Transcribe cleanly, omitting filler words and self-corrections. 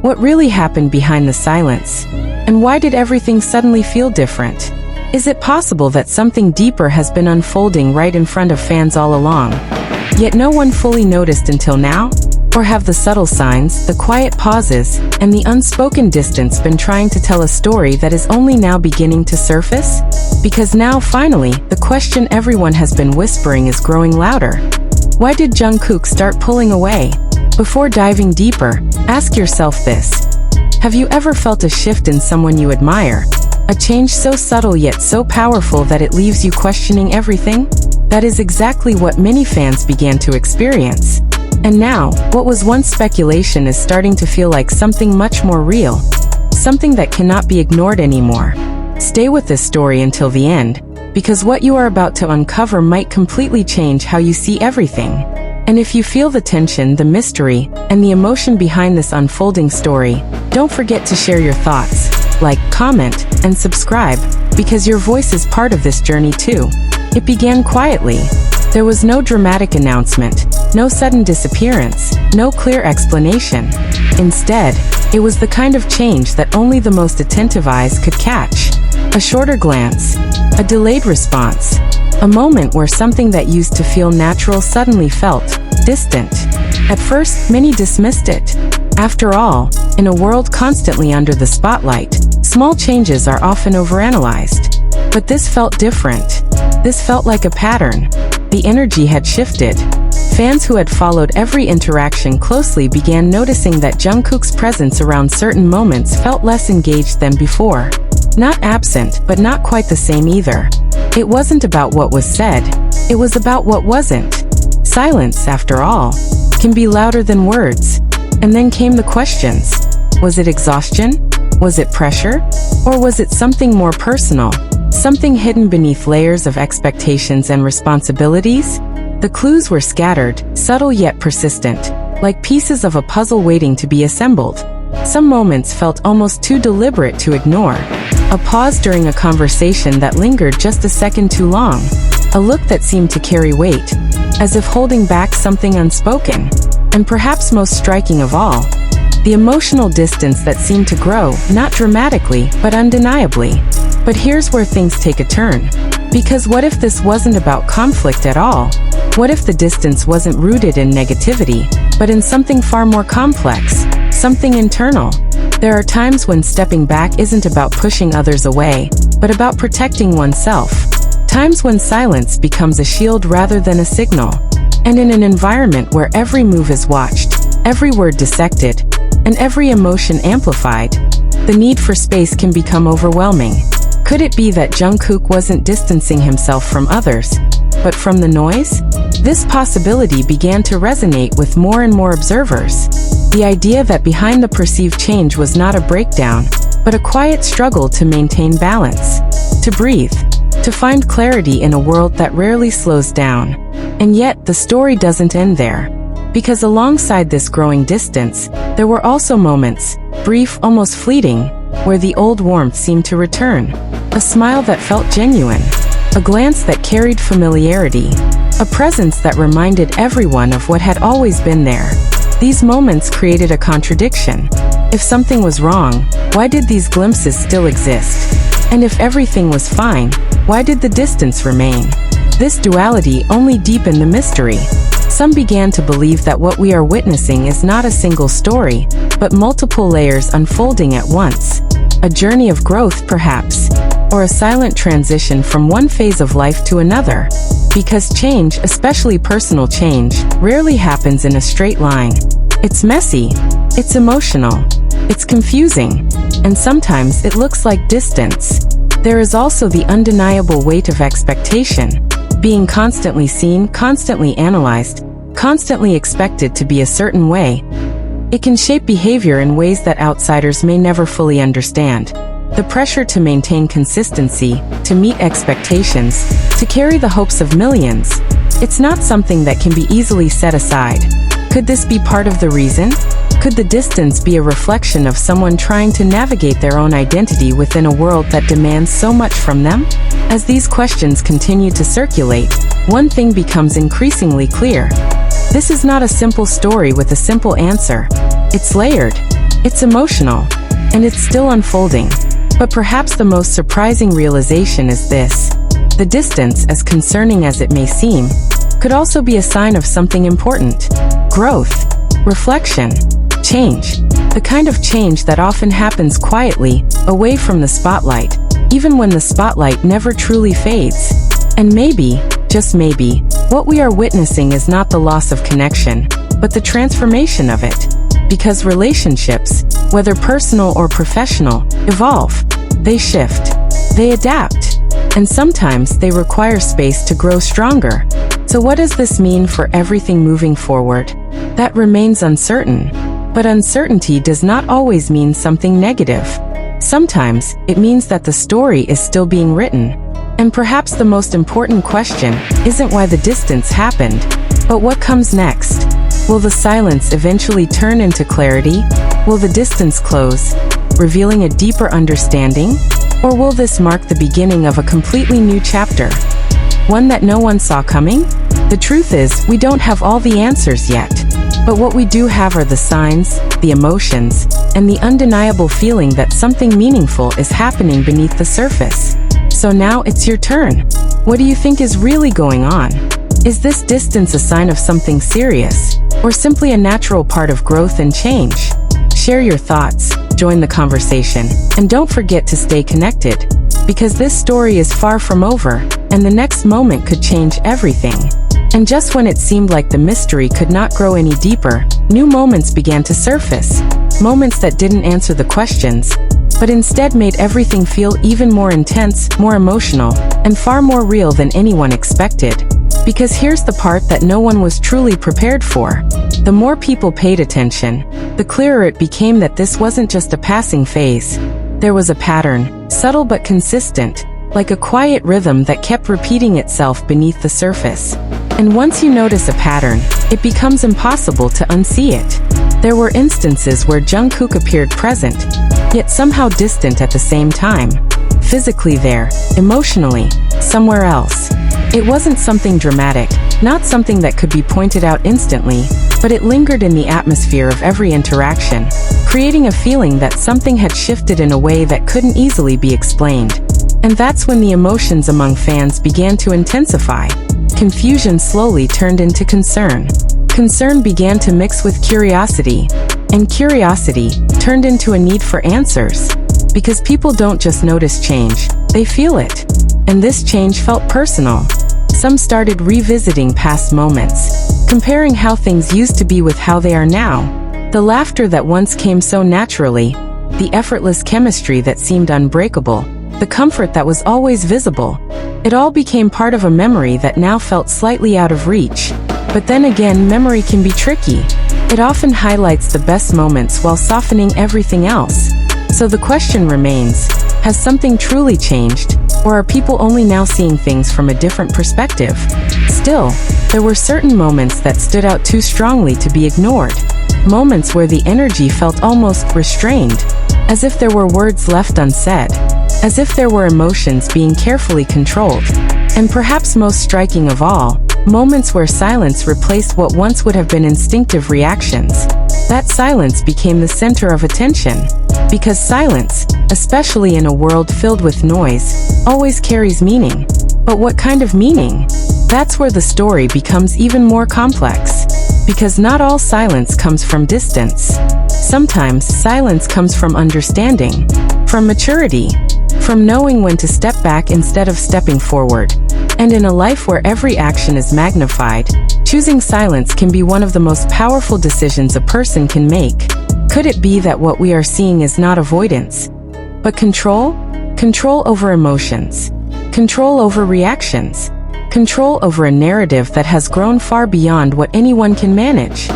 What really happened behind the silence? And why did everything suddenly feel different? Is it possible that something deeper has been unfolding right in front of fans all along, yet no one fully noticed until now? Or have the subtle signs, the quiet pauses, and the unspoken distance been trying to tell a story that is only now beginning to surface? Because now, finally, the question everyone has been whispering is growing louder. Why did Jungkook start pulling away? Before diving deeper, ask yourself this. Have you ever felt a shift in someone you admire? A change so subtle yet so powerful that it leaves you questioning everything? That is exactly what many fans began to experience. And now, what was once speculation is starting to feel like something much more real. Something that cannot be ignored anymore. Stay with this story until the end, because what you are about to uncover might completely change how you see everything. And if you feel the tension, the mystery, and the emotion behind this unfolding story, don't forget to share your thoughts, like, comment, and subscribe, because your voice is part of this journey too. It began quietly. There was no dramatic announcement, no sudden disappearance, no clear explanation. Instead, it was the kind of change that only the most attentive eyes could catch. A shorter glance, a delayed response, a moment where something that used to feel natural suddenly felt distant. At first, many dismissed it. After all, in a world constantly under the spotlight, small changes are often overanalyzed. But this felt different. This felt like a pattern. The energy had shifted. Fans who had followed every interaction closely began noticing that Jungkook's presence around certain moments felt less engaged than before. Not absent, but not quite the same either. It wasn't about what was said. It was about what wasn't. Silence, after all, can be louder than words. And then came the questions. Was it exhaustion? Was it pressure? Or was it something more personal? Something hidden beneath layers of expectations and responsibilities? The clues were scattered, subtle yet persistent, like pieces of a puzzle waiting to be assembled. Some moments felt almost too deliberate to ignore. A pause during a conversation that lingered just a second too long. A look that seemed to carry weight, as if holding back something unspoken. And perhaps most striking of all, the emotional distance that seemed to grow, not dramatically, but undeniably. But here's where things take a turn. Because what if this wasn't about conflict at all? What if the distance wasn't rooted in negativity, but in something far more complex, something internal? There are times when stepping back isn't about pushing others away, but about protecting oneself. Times when silence becomes a shield rather than a signal. And in an environment where every move is watched, every word dissected, and every emotion amplified, the need for space can become overwhelming. Could it be that Jungkook wasn't distancing himself from others, but from the noise? This possibility began to resonate with more and more observers. The idea that behind the perceived change was not a breakdown, but a quiet struggle to maintain balance, to breathe, to find clarity in a world that rarely slows down. And yet, the story doesn't end there. Because alongside this growing distance, there were also moments, brief, almost fleeting, where the old warmth seemed to return. A smile that felt genuine. A glance that carried familiarity. A presence that reminded everyone of what had always been there. These moments created a contradiction. If something was wrong, why did these glimpses still exist? And if everything was fine, why did the distance remain? This duality only deepened the mystery. Some began to believe that what we are witnessing is not a single story, but multiple layers unfolding at once. A journey of growth, perhaps, or a silent transition from one phase of life to another. Because change, especially personal change, rarely happens in a straight line. It's messy, it's emotional, it's confusing, and sometimes it looks like distance. There is also the undeniable weight of expectation. Being constantly seen, constantly analyzed, constantly expected to be a certain way. It can shape behavior in ways that outsiders may never fully understand. The pressure to maintain consistency, to meet expectations, to carry the hopes of millions. It's not something that can be easily set aside. Could this be part of the reason? Could the distance be a reflection of someone trying to navigate their own identity within a world that demands so much from them? As these questions continue to circulate, one thing becomes increasingly clear. This is not a simple story with a simple answer. It's layered. It's emotional, and it's still unfolding. But perhaps the most surprising realization is this. The distance, as concerning as it may seem, could also be a sign of something important. Growth, reflection, change. The kind of change that often happens quietly, away from the spotlight, even when the spotlight never truly fades. And maybe, just maybe, what we are witnessing is not the loss of connection, but the transformation of it. Because relationships, whether personal or professional, evolve. They shift. They adapt. And sometimes they require space to grow stronger. So what does this mean for everything moving forward? That remains uncertain. But uncertainty does not always mean something negative. Sometimes, it means that the story is still being written. And perhaps the most important question isn't why the distance happened, but what comes next. Will the silence eventually turn into clarity? Will the distance close, revealing a deeper understanding? Or will this mark the beginning of a completely new chapter? One that no one saw coming? The truth is, we don't have all the answers yet. But what we do have are the signs, the emotions, and the undeniable feeling that something meaningful is happening beneath the surface. So now it's your turn. What do you think is really going on? Is this distance a sign of something serious, or simply a natural part of growth and change? Share your thoughts, join the conversation, and don't forget to stay connected, because this story is far from over, and the next moment could change everything. And just when it seemed like the mystery could not grow any deeper, new moments began to surface. Moments that didn't answer the questions, but instead made everything feel even more intense, more emotional, and far more real than anyone expected. Because here's the part that no one was truly prepared for. The more people paid attention, the clearer it became that this wasn't just a passing phase. There was a pattern, subtle but consistent, like a quiet rhythm that kept repeating itself beneath the surface. And once you notice a pattern, it becomes impossible to unsee it. There were instances where Jungkook appeared present, yet somehow distant at the same time. Physically there, emotionally, somewhere else. It wasn't something dramatic, not something that could be pointed out instantly, but it lingered in the atmosphere of every interaction, creating a feeling that something had shifted in a way that couldn't easily be explained. And that's when the emotions among fans began to intensify. Confusion slowly turned into concern. Concern began to mix with curiosity, and curiosity turned into a need for answers. Because people don't just notice change, they feel it. And this change felt personal. Some started revisiting past moments, comparing how things used to be with how they are now. The laughter that once came so naturally, the effortless chemistry that seemed unbreakable, the comfort that was always visible. It all became part of a memory that now felt slightly out of reach. But then again, memory can be tricky. It often highlights the best moments while softening everything else. So the question remains, has something truly changed, or are people only now seeing things from a different perspective? Still, there were certain moments that stood out too strongly to be ignored. Moments where the energy felt almost restrained, as if there were words left unsaid, as if there were emotions being carefully controlled. And perhaps most striking of all, moments where silence replaced what once would have been instinctive reactions. That silence became the center of attention. Because silence, especially in a world filled with noise, always carries meaning. But what kind of meaning? That's where the story becomes even more complex. Because not all silence comes from distance. Sometimes silence comes from understanding, from maturity, from knowing when to step back instead of stepping forward. And in a life where every action is magnified, choosing silence can be one of the most powerful decisions a person can make. Could it be that what we are seeing is not avoidance, but control? Control over emotions, control over reactions, control over a narrative that has grown far beyond what anyone can manage.